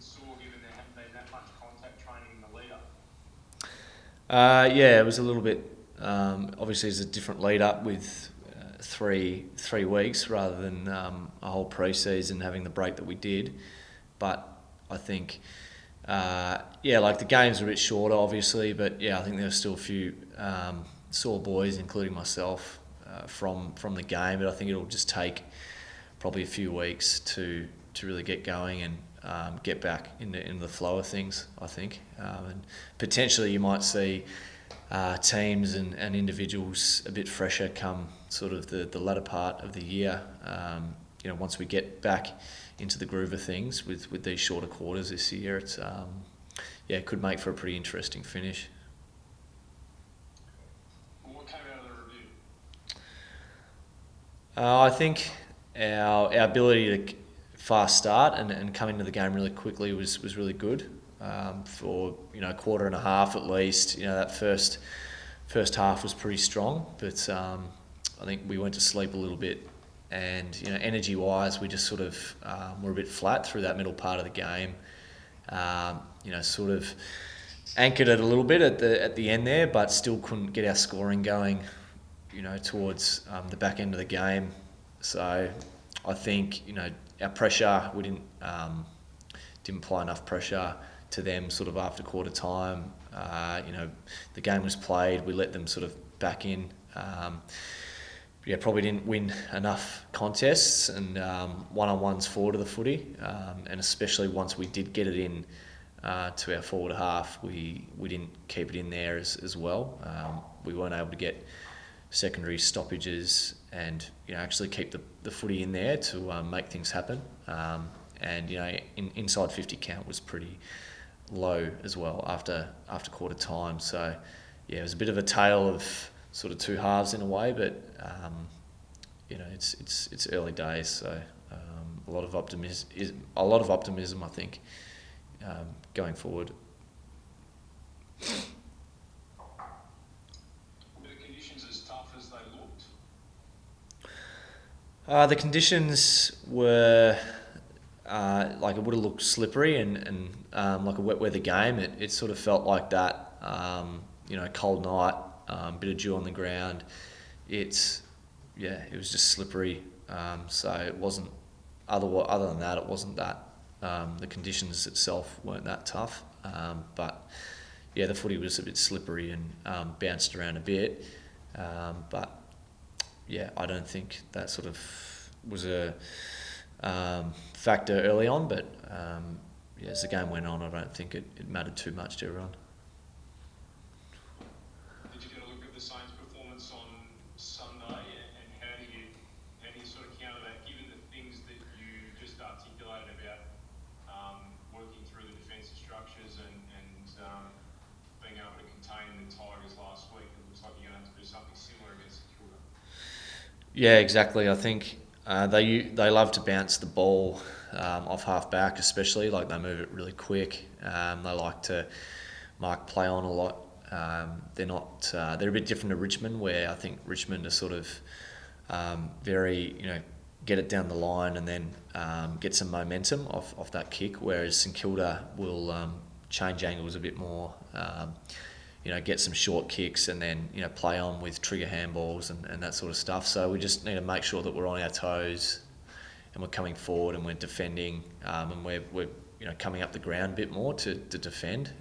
sore given there hadn't been that much contact training in the lead up? Yeah, it was a little bit. Obviously, it's a different lead up with 3 weeks rather than a whole pre-season having the break that we did. But I think, like the games were a bit shorter, obviously. But yeah, I think there were still a few sore boys, including myself, from the game. But I think it'll just take probably a few weeks to really get going and get back into the flow of things, I think. And potentially you might see teams and individuals a bit fresher come sort of the latter part of the year. Once we get back into the groove of things with these shorter quarters this year, it could make for a pretty interesting finish. What came out of the review? I think our ability to fast start and come into the game really quickly was really good. For a quarter and a half at least, that first half was pretty strong, but I think we went to sleep a little bit, and energy wise we just sort of were a bit flat through that middle part of the game. Sort of anchored it a little bit at the end there, but still couldn't get our scoring going towards the back end of the game. So I think our pressure, we didn't apply enough pressure to them sort of after quarter time. The game was played, we let them sort of back in. Probably didn't win enough contests and one-on-ones forward of the footy, and especially once we did get it in to our forward half, we didn't keep it in there as well. We weren't able to get secondary stoppages and actually keep the footy in there to make things happen. Inside 50 count was pretty low as well after quarter time. So it was a bit of a tale of sort of two halves in a way, but it's early days, so a lot of optimism I think going forward. Were the conditions as tough as they looked? The conditions were like it would have looked slippery and like a wet weather game. It sort of felt like that. Cold night, bit of dew on the ground. It was just slippery. So it wasn't. Other than that, it wasn't that. The conditions itself weren't that tough. But the footy was a bit slippery and bounced around a bit. But I don't think that sort of was a factor early on. But as the game went on, I don't think it mattered too much to everyone. Did you get a look at the Saints' performance on Sunday, and how do you sort of counter that, given the things that you just articulated about working through the defensive structures and being able to contain the Tigers last week? It looks like you're going to have to do something similar against Kilda. Yeah, exactly. I think they love to bounce the ball off half back, especially. Like they move it really quick. They like to mark play on a lot. They're a bit different to Richmond, where I think Richmond are sort of very get it down the line and then get some momentum off that kick, whereas St Kilda will change angles a bit more, get some short kicks and then play on with trigger handballs and that sort of stuff. So we just need to make sure that we're on our toes and we're coming forward and we're defending, and we're coming up the ground a bit more to defend.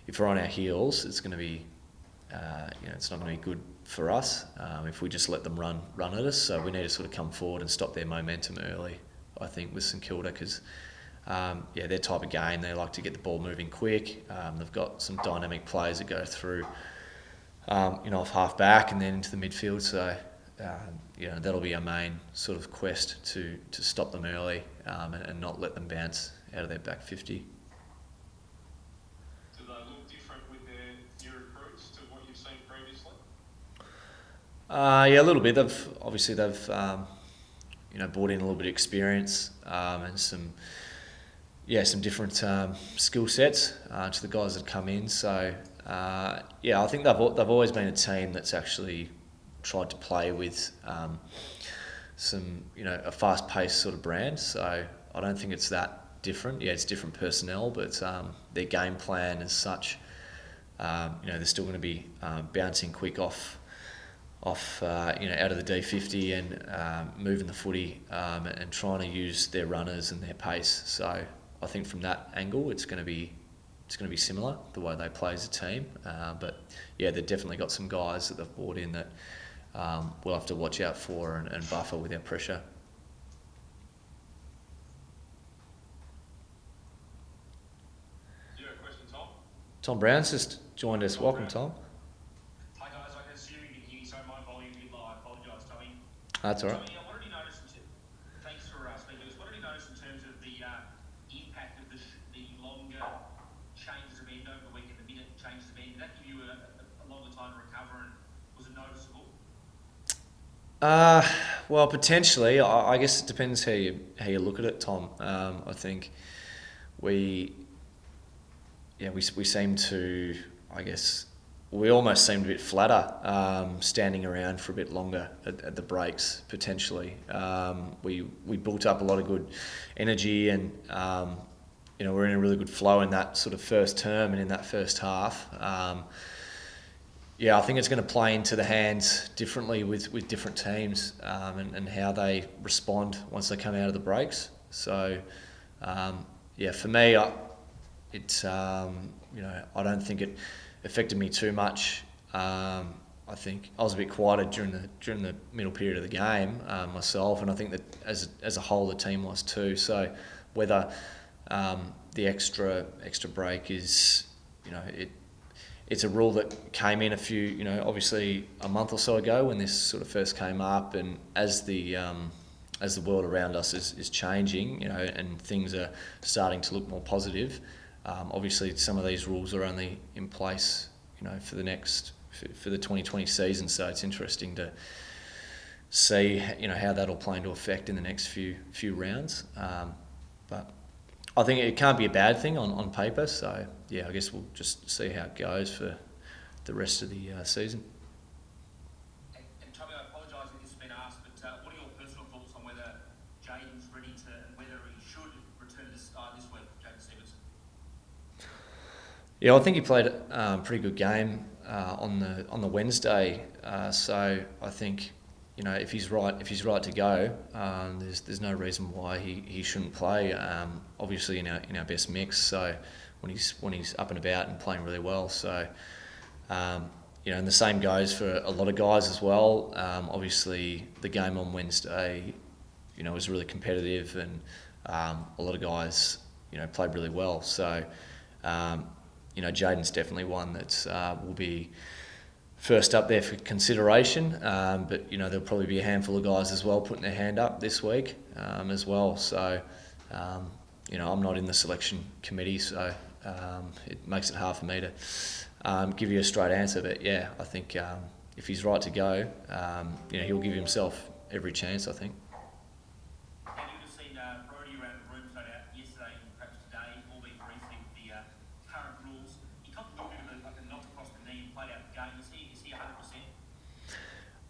If we're on our heels, it's going to be it's not going to be good for us if we just let them run at us. So we need to sort of come forward and stop their momentum early, I think, with St Kilda, because their type of game, they like to get the ball moving quick. They've got some dynamic players that go through off half back and then into the midfield. So that'll be our main sort of quest to stop them early and not let them bounce out of their back 50. Do they look different with their new recruits to what you've seen previously? A little bit. They've brought in a little bit of experience and some different skill sets to the guys that come in. So I think they've always been a team that's actually tried to play with some a fast-paced sort of brand. So I don't think it's that different. Yeah, it's different personnel, but their game plan as such, they're still going to be bouncing quick off out of the D50 and moving the footy and trying to use their runners and their pace. So I think from that angle, it's going to be similar the way they play as a team. But yeah, they've definitely got some guys that they've brought in that we'll have to watch out for and buffer without pressure. Do you have a question, Tom? Tom Brown's just joined us. Welcome, Tom. Hi guys, I can assume you can hear me, so my volume is low. I apologise, Tommy. That's all right. Tommy, what did you notice? Thanks for speaking to us. What did you notice in terms of the impact of the longer changes of end over the week and the minute changes of end? Did that give you a longer time to recover, and was it noticeable? Well, potentially. I guess it depends how you look at it, Tom. I think we seem to, I guess, we almost seemed a bit flatter standing around for a bit longer at the breaks, potentially. We built up a lot of good energy and, we're in a really good flow in that sort of first term and in that first half. I think it's going to play into the hands differently with different teams and how they respond once they come out of the breaks. So, for me, I don't think it affected me too much. I think I was a bit quieter during the middle period of the game myself, and I think that as a whole the team was too. So whether the extra break is, it's a rule that came in obviously a month or so ago when this sort of first came up, and as the world around us is changing, and things are starting to look more positive. Obviously, some of these rules are only in place, for the 2020 season. So it's interesting to see, how that'll play into effect in the next few rounds. But I think it can't be a bad thing on paper. So yeah, I guess we'll just see how it goes for the rest of the season. And Tommy, I apologise if this has been asked, but what are your personal thoughts on whether Jaden's ready to, and whether he should return this week, Jaden Stevens? Yeah, I think he played a pretty good game on the Wednesday. So I think, if he's right to go, there's no reason why he shouldn't play. Obviously in our best mix. So when he's up and about and playing really well. So and the same goes for a lot of guys as well. Obviously the game on Wednesday, was really competitive, and a lot of guys, played really well. So Jaden's definitely one that will be first up there for consideration, but there'll probably be a handful of guys as well putting their hand up this week as well. So I'm not in the selection committee, so it makes it hard for me to give you a straight answer. But yeah, I think if he's right to go, he'll give himself every chance, I think. And you would have seen Brodie around the room, no doubt, yesterday and perhaps today, all being briefing with the current rules. He got a little bit of a knock across the knee and played out the game. Is he 100%?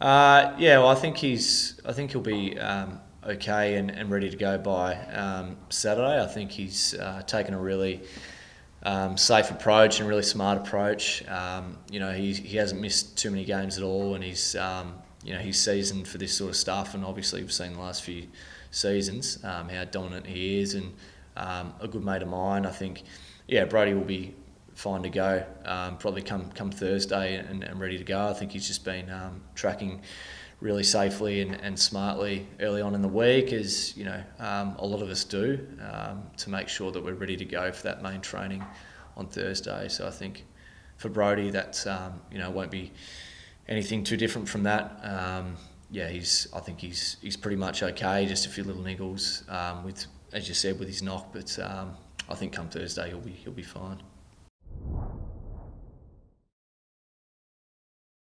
Well, I think he'll be okay and ready to go by Saturday. I think he's taken a really safe approach and really smart approach. He hasn't missed too many games at all, and he's seasoned for this sort of stuff. And obviously we've seen the last few seasons how dominant he is, and a good mate of mine. I think, Brodie will be fine to go. Probably come Thursday and ready to go. I think he's just been tracking really safely and smartly early on in the week, as a lot of us do, to make sure that we're ready to go for that main training on Thursday. So I think for Brodie, that won't be anything too different from that. I think he's pretty much okay. Just a few little niggles with, as you said, with his knock, but I think come Thursday he'll be fine.